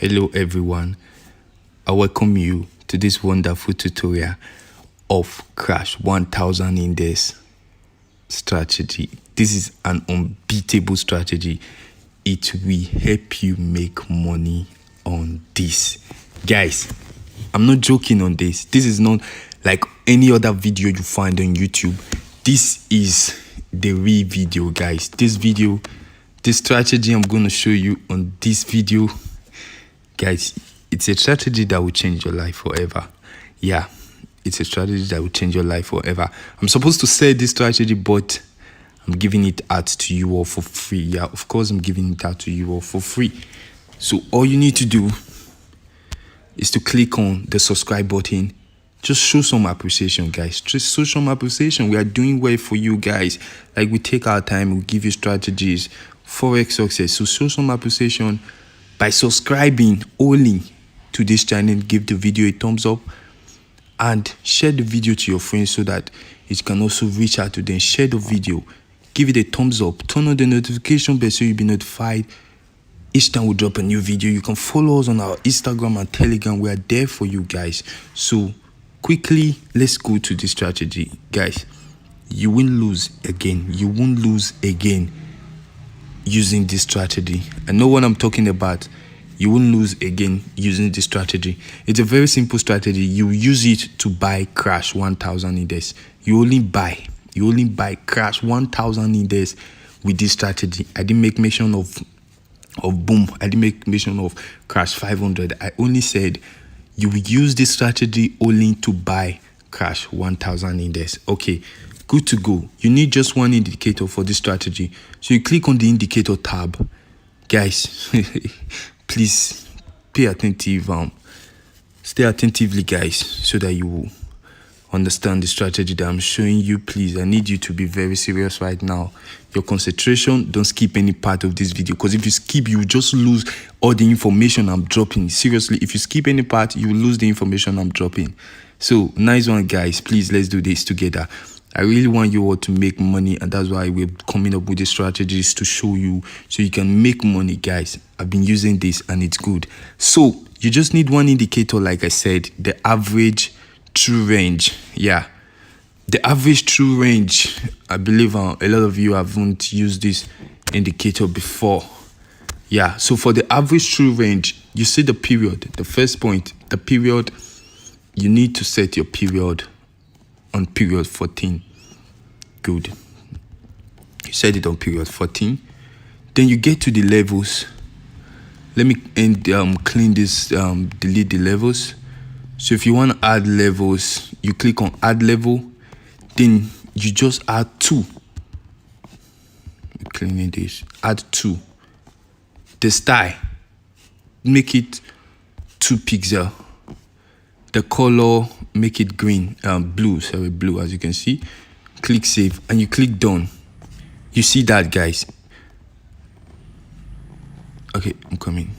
Hello everyone, I welcome you to this wonderful tutorial of Crash1000 index strategy. This is an unbeatable strategy. It will help you make money on this. Guys, I'm not joking on this. This is not like any other video you find on YouTube. This is the real video, guys. This strategy I'm going to show you on this video, guys, it's a strategy that will change your life forever. Yeah, it's a strategy that will change your life forever. I'm supposed to say this strategy, but I'm giving it out to you all for free. Yeah, of course, I'm giving it out to you all for free. So all you need to do is to click on the subscribe button. Just show some appreciation, guys. Just show some appreciation. We are doing well for you guys. Like, we take our time, we give you strategies, Forex success. So show some appreciation by subscribing only to this channel. Give the video a thumbs up and share the video to your friends so that it can also reach out to them. Share the video, give it a thumbs up, turn on the notification bell so you'll be notified each time we drop a new video. You can follow us on our Instagram and Telegram. We are there for you guys. So quickly, let's go to this strategy. Guys, you won't lose again. You won't lose again using this strategy. I know what I'm talking about. You won't lose again using this strategy. It's a very simple strategy. You use it to buy Crash1000 index. You only buy Crash1000 index with this strategy. I didn't make mention of boom. I didn't make mention of Crash500. I only said you will use this strategy only to buy Crash1000 index. Okay, good to go. You need just one indicator for this strategy. So you click on the indicator tab. Guys, please pay attentive. Stay attentively, guys, so that you will understand the strategy that I'm showing you. Please, I need you to be very serious right now. Your concentration, don't skip any part of this video, because if you skip, you just lose all the information I'm dropping. Seriously, if you skip any part, you will lose the information I'm dropping. So nice one, guys. Please, let's do this together. I really want you all to make money, and that's why we're coming up with the strategies to show you so you can make money, guys. I've been using this and it's good. So you just need one indicator, like I said, the average true range. Yeah, the average true range. I believe a lot of you haven't used this indicator before. Yeah, so for the average true range, you see the period. The first point, the period, you need to set your period on period 14. Good. You set it on period 14. Then you get to the levels. Let me clean this, delete the levels. So if you want to add levels, you click on add level. Then you just add 2. Cleaning this. Add 2. The style, make it 2 pixels. The color, make it green, blue, as you can see. Click save and you click done. You see that, guys? Okay, I'm coming.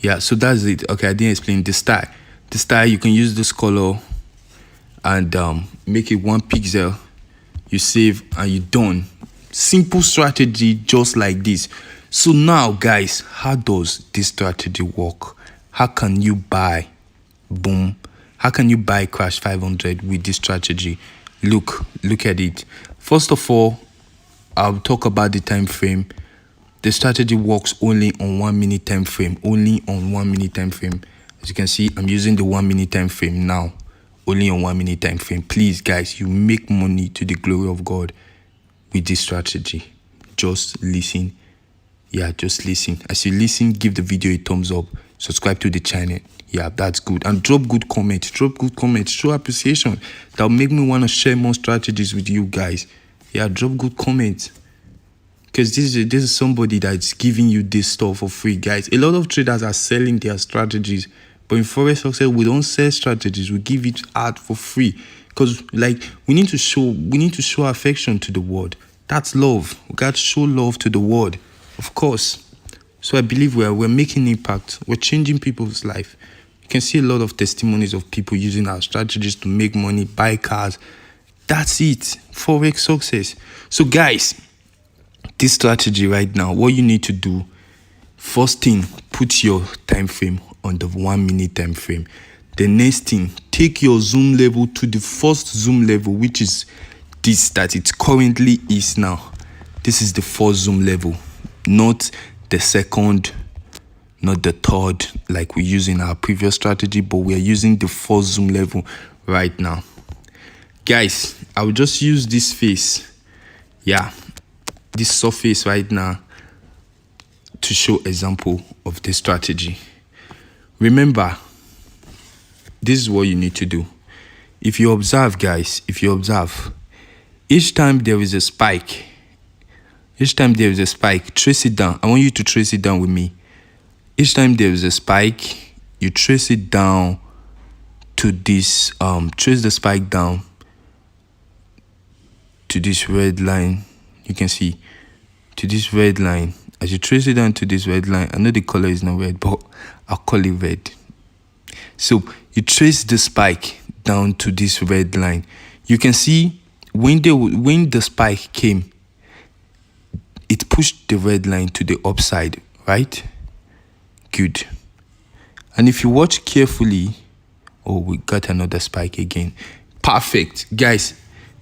Yeah, so that's it. Okay, I didn't explain the style. The style, you can use this color and make it 1 pixel. You save and you done. Simple strategy, just like this. So now, guys, how does this strategy work? How can you buy? Boom. How can you buy Crash500 with this strategy? Look at it. First of all, I'll talk about the time frame. The strategy works only on 1 minute time frame. Only on 1 minute time frame. As you can see, I'm using the 1 minute time frame now. Only on 1 minute time frame. Please, guys, you make money to the glory of God with this strategy. Just listen. Yeah, just listen. As you listen, give the video a thumbs up. Subscribe to the channel. Yeah, that's good. And drop good comments. Drop good comments. Show appreciation. That'll make me want to share more strategies with you guys. Yeah, drop good comments. Because this is somebody that's giving you this stuff for free, guys. A lot of traders are selling their strategies. But in Forex Success, we don't sell strategies. We give it out for free. Because, like, we need to show affection to the world. That's love. We got to show love to the world. Of course. So I believe we're making impact. We're changing people's life. You can see a lot of testimonies of people using our strategies to make money, buy cars. That's it. Forex success. So guys, this strategy right now, what you need to do First thing, put your time frame on the 1 minute time frame. The next thing, take your zoom level to the first zoom level, which is this that it currently is now. This is the first zoom level, not the second, not the third like we use in our previous strategy, but we are using the first zoom level right now. Guys, I will just use this face, this surface right now to show example of this strategy. Remember, this is what you need to do. If you observe, guys, each time there is a spike, trace it down. I want you to trace it down with me. Each time there is a spike, you trace it down to this, trace the spike down to this red line. You can see to this red line. As you trace it down to this red line, I know the color is not red, but I'll call it red. So you trace the spike down to this red line. You can see when the spike came, it pushed the red line to the upside, right? Good. And if you watch carefully, oh, we got another spike again. Perfect. Guys,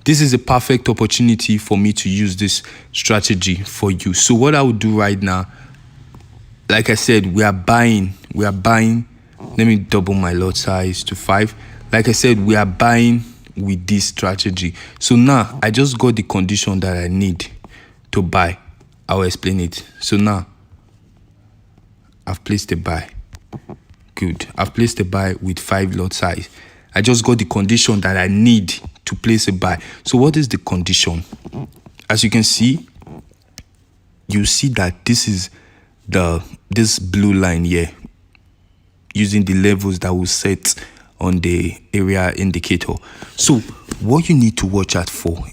this is a perfect opportunity for me to use this strategy for you. So what I would do right now, like I said, we are buying. Let me double my lot size to 5. Like I said, we are buying with this strategy. So now I just got the condition that I need to buy. I'll explain it. So now I've placed a buy. Good. I've placed a buy with 5 lot size. I just got the condition that I need to place a buy. So what is the condition? As you can see, you see that this is this blue line here, using the levels that will set on the area indicator. So what you need to watch out for,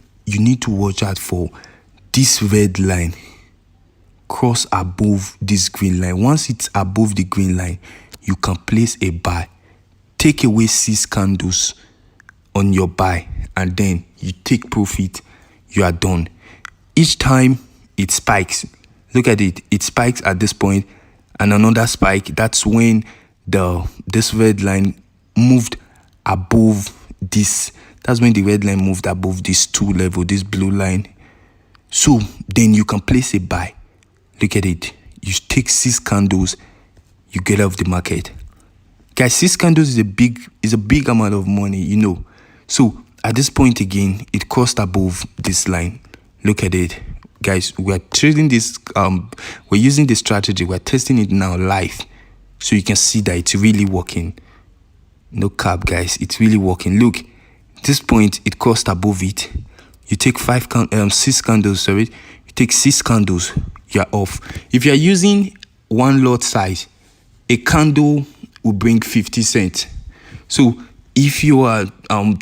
this red line cross above this green line. Once it's above the green line, you can place a buy. Take away 6 candles on your buy, and then you take profit. You are done. Each time it spikes, look at it, it spikes at this point and another spike. That's when this red line moved above this. That's when the red line moved above this 2 level, this blue line. So then you can place a buy. Look at it. You take 6 candles, you get off the market. Guys, 6 candles is a big amount of money, you know. So at this point again, it crossed above this line. Look at it. Guys, we're trading this, we're using this strategy, we're testing it now live. So you can see that it's really working. No cap, guys, it's really working. Look, at this point, it crossed above it. You take 6 candles, sorry. You take 6 candles, you're off. If you're using 1 lot size, a candle will bring 50 cents. So if you are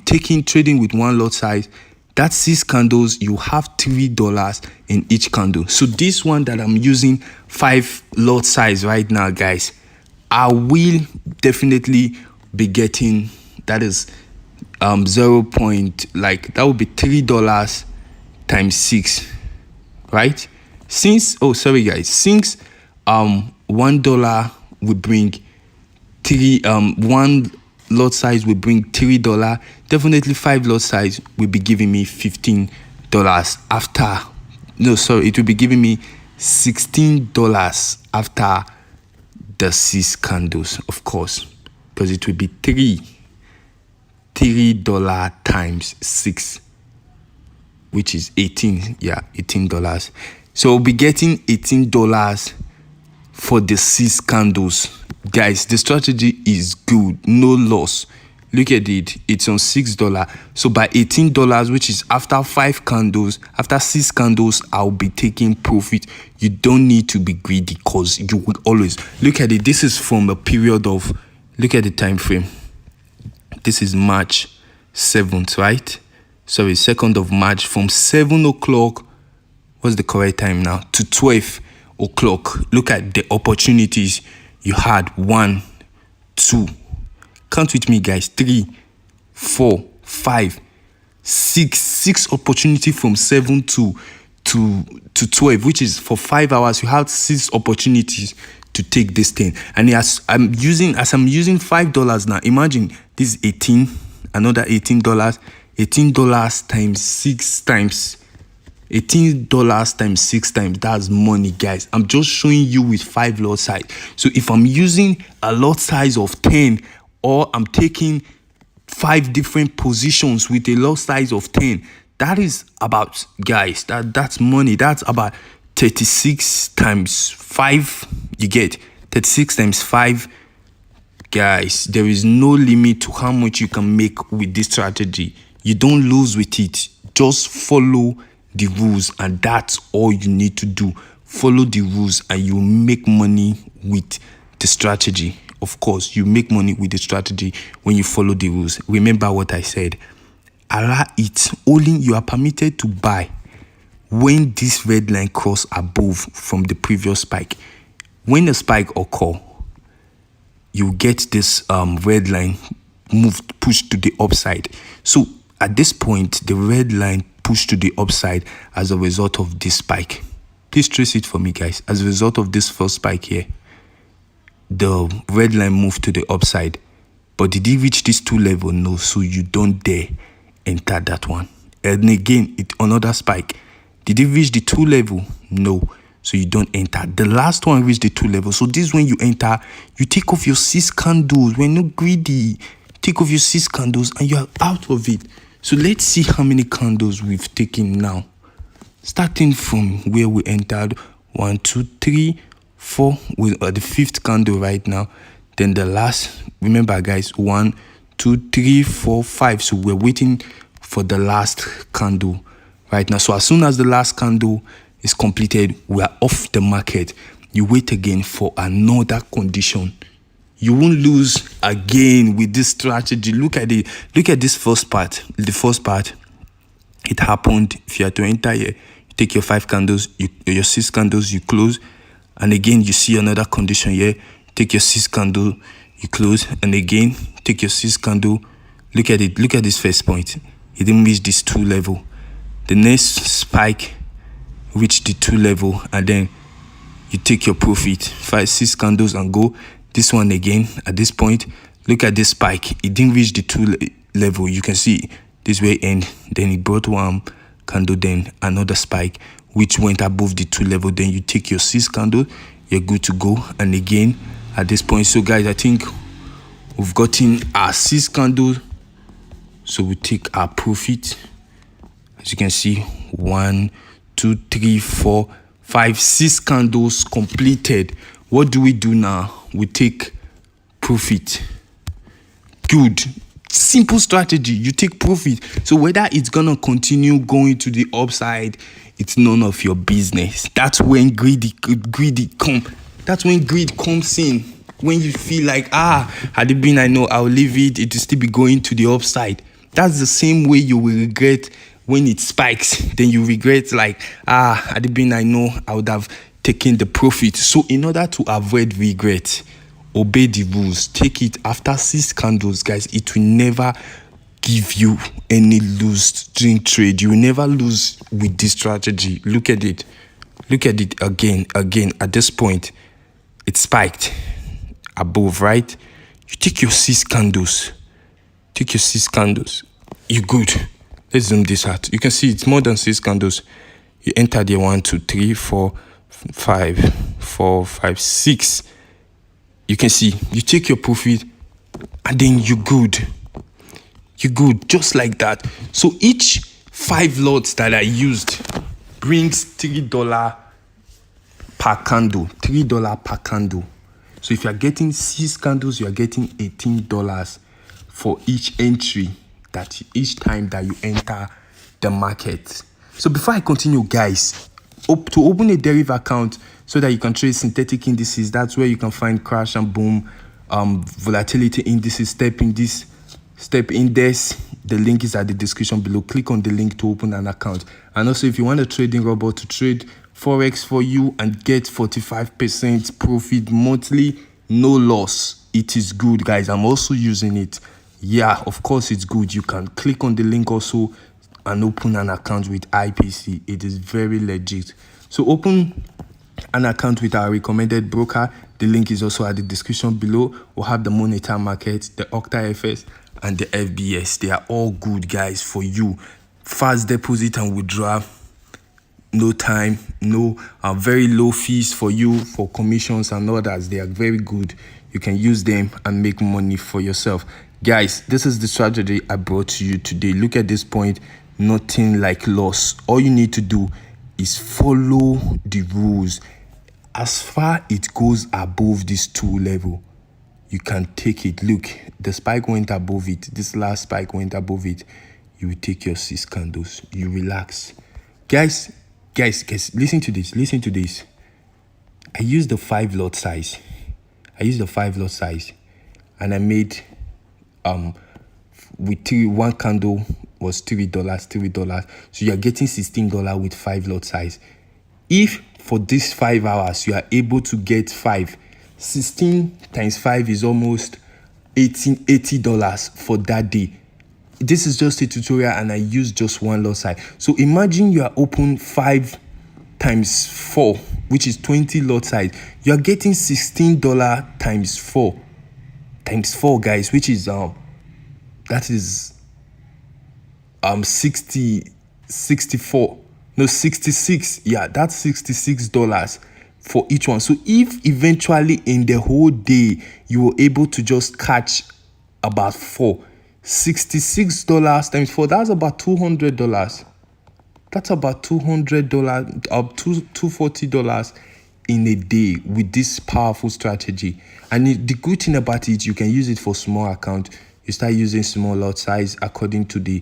trading with 1 lot size, that's 6 candles, you have $3 in each candle. So this one that I'm using 5 lot size right now, guys, I will definitely be getting, that is 0. That would be $3 times 6, right? Since $1 will bring 1 lot size will bring $3. Definitely 5 lot size will be giving me $15 it will be giving me $16 after the 6 candles, of course, because it will be $3 times 6, which is $18. So we'll be getting $18 for the 6 candles. Guys, the strategy is good, no loss. Look at it, it's on $6. So by $18, which is after 5 candles, after 6 candles, I'll be taking profit. You don't need to be greedy, because you will always look at it. This is from a period of, look at the time frame. This is March 7th, right? Sorry, 2nd of March, from 7 o'clock, what's the correct time now, to 12 o'clock. Look at the opportunities you had. 1, 2, count with me, guys, 3, 4, 5, 6 opportunity from 7 to to 12, which is for 5 hours. You have 6 opportunities to take this thing. And as I'm using $5 now, imagine this is 18, another $18, $18 times 6 times. $18 times 6 times, that's money, guys. I'm just showing you with 5 lot size. So if I'm using a lot size of 10, or I'm taking 5 different positions with a lot size of 10, that is about, guys, that's money. That's about 36 times 5. You get 36 times 5. Guys, there is no limit to how much you can make with this strategy. You don't lose with it. Just follow the rules, and that's all you need to do. Follow the rules and you make money with the strategy. Of course, you make money with the strategy when you follow the rules. Remember what I said. Allah, it's only you are permitted to buy when this red line cross above from the previous spike. When the spike occur, you get this red line pushed to the upside. So at this point, the red line pushed to the upside as a result of this spike. Please trace it for me, guys. As a result of this first spike here, the red line moved to the upside. But did it reach this 2 level? No. So you don't dare enter that one. And again, another spike. Did it reach the 2 level? No. So you don't enter. The last one reached the 2 level. So this when you enter, you take off your 6 candles. We're not greedy. Take off your 6 candles and you are out of it. So let's see how many candles we've taken now. Starting from where we entered, 1, 2, 3, 4. We're at the 5th candle right now. Then the last, remember guys, 1, 2, 3, 4, 5. So we're waiting for the last candle right now. So as soon as the last candle is completed, we are off the market. You wait again for another condition. You won't lose again with this strategy. Look at it. Look at this first part. The first part, it happened. If you are to enter here, you take your 5 candles, your 6 candles, you close. And again, you see another condition here. Take your 6 candle, you close. And again, take your 6 candle. Look at it. Look at this first point. It didn't reach this 2 level. The next spike reached the 2 level. And then you take your profit. 5, 6 candles and go. This one again, at this point, look at this spike. It didn't reach the 2 level. You can see this way end. Then it brought one candle, then another spike, which went above the 2 level. Then you take your 6 candle, you're good to go. And again, at this point, so guys, I think we've gotten our 6 candle. So we take our profit. As you can see, 1, 2, 3, 4, 5, 6 candles completed. What do we do now? We take profit. Good. Simple strategy. You take profit. So whether it's gonna continue going to the upside, it's none of your business. That's when greed comes in. When you feel like, had it been I know, I'll leave it, it will still be going to the upside. That's the same way you will regret when it spikes. Then you regret like, had it been I know, I would have taken the profit. So in order to avoid regret, obey the rules. Take it after 6 candles, guys. It will never give you any lose during trade. You will never lose with this strategy. Look at it. Look at it again. At this point, it spiked above, right? You take your 6 candles. Take your 6 candles. You're good. Let's zoom this out. You can see it's more than 6 candles. You enter the 1, 2, 3, 4, 5, 6. You can see you take your profit and then you're good. You're good, just like that. So each 5 lots that I used brings $3 per candle. $3 per candle. So if you're getting 6 candles, you're getting $18 for each entry, that each time that you enter the market. So before I continue, guys, to open a Deriv account so that you can trade synthetic indices, that's where you can find crash and boom, volatility indices, step index. The link is at the description below. Click on the link to open an account. And also, if you want a trading robot to trade Forex for you and get 45% profit monthly, no loss, it is good, guys. I'm also using it. Yeah, of course it's good. You can click on the link also, and open an account with IPC. It is very legit. So open an account with our recommended broker. The link is also at the description below. We'll have the Monitor Market, the Octa FS, and the FBS. They are all good, guys, for you. Fast deposit and withdrawal, no time, no very low fees for you, for commissions and others. They are very good. You can use them and make money for yourself. Guys, this is the strategy I brought to you today. Look at this point, nothing like loss. All you need to do is follow the rules. As far it goes above this 2 level, you can take it. Look, the spike went above it. This last spike went above it. You will take your 6 candles. You relax. Guys, listen to this. Listen to this. I used the 5 lot size. And I made with one candle was $3. So you're getting $16 with 5 lot size. If for these 5 hours you are able to get 16 times 5 is almost $80 for that day. This is just a tutorial and I use just one lot size. So imagine you are open 5 times 4, which is 20 lot size. You are getting $16 times 4 guys, which is that is 66. Yeah, that's $66 for each one. So if eventually in the whole day you were able to just catch about 4, $66 times 4, that's about $200. That's about $200, up to $240 in a day with this powerful strategy. And the good thing about it, you can use it for small account. You start using small lot size according to the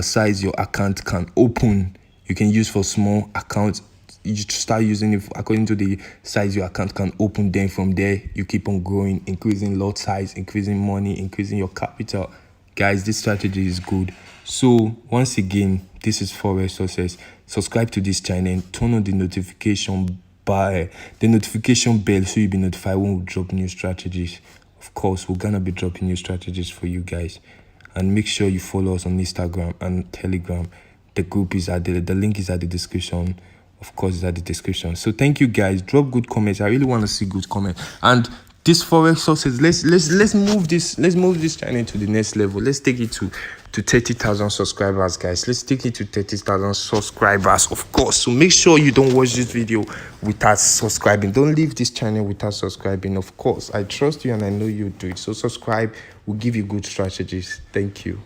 size your account can open. You can use for small accounts. You start using it according to the size your account can open. Then from there, you keep on growing, increasing lot size, increasing money, increasing your capital. Guys, this strategy is good. So once again, this is Forex Success. Subscribe to this channel, turn on the notification bell so you'll be notified when we drop new strategies. Of course, we're gonna be dropping new strategies for you guys. And make sure you follow us on Instagram and Telegram. The group is at the link is at the description. Of course, it's at the description. So thank you guys. Drop good comments. I really want to see good comments. And this Forex Success, let's move this channel to the next level. Let's take it to 30,000 subscribers, guys. Let's take it to 30,000 subscribers, of course. So make sure you don't watch this video without subscribing. Don't leave this channel without subscribing. Of course, I trust you and I know you'll do it. So subscribe. We'll give you good strategies. Thank you.